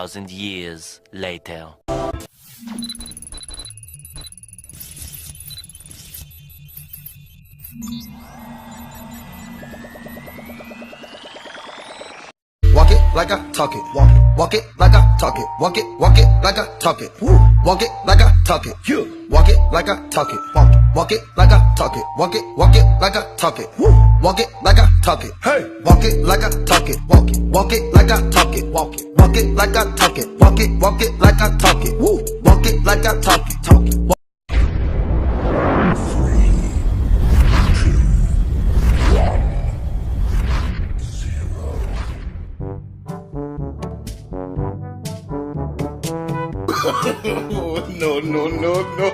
2,000 years later. Walk it like I talk it. Walk it like I talk it. Walk it like I talk it. Walk it like I talk it. Walk it like I talk it. Walk it like I talk it. Walk it like I talk it. Walk it like I talk it. Hey, walk it like I talk it. Walk it like I talk it. Walk it like I talk it. Walk it like I talk it. Walk it like I talk it. Talk it. No, no, no, no.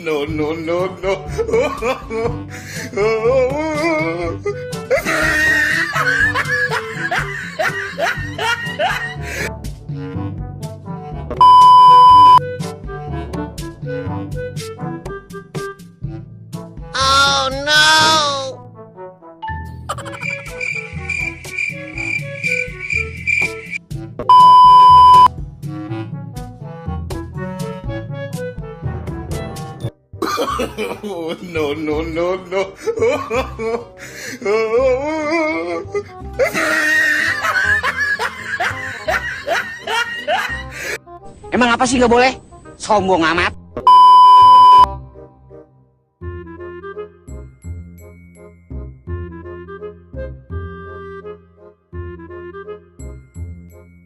No, no, no, no. Oh no! No, no, no, no. Emang apa sih nggak boleh? Sombong amat.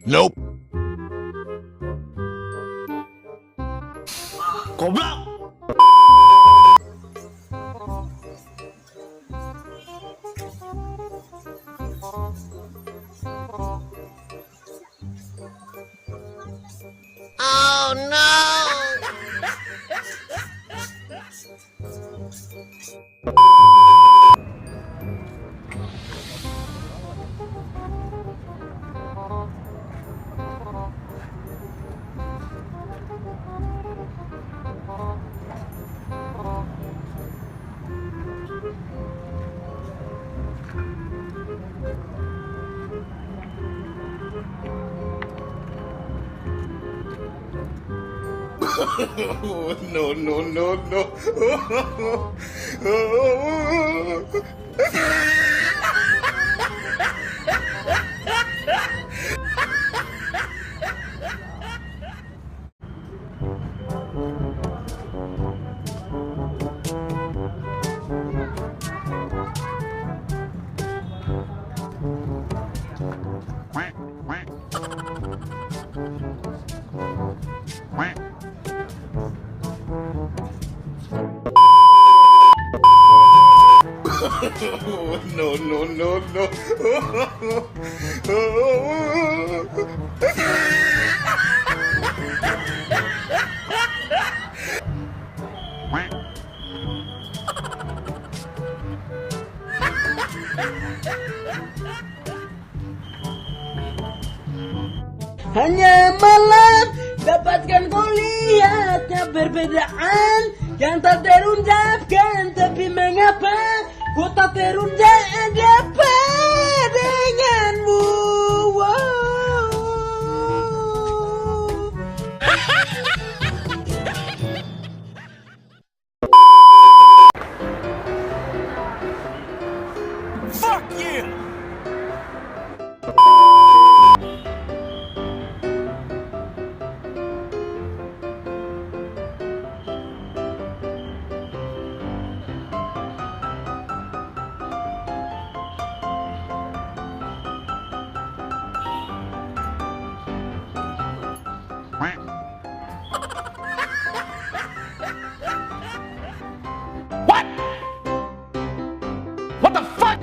Nope. Goblok. Oh no! No, no, no, no. No, no, no, no. Hanya malam dapatkan kau lihatnya perbedaan yang tak terungkapkan, tapi mengapa ku tak terungkap dapat denganmu? Wow. Fuck you. What the fuck?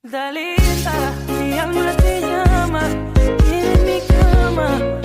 Dalita, mi alma te llama, en mi cama.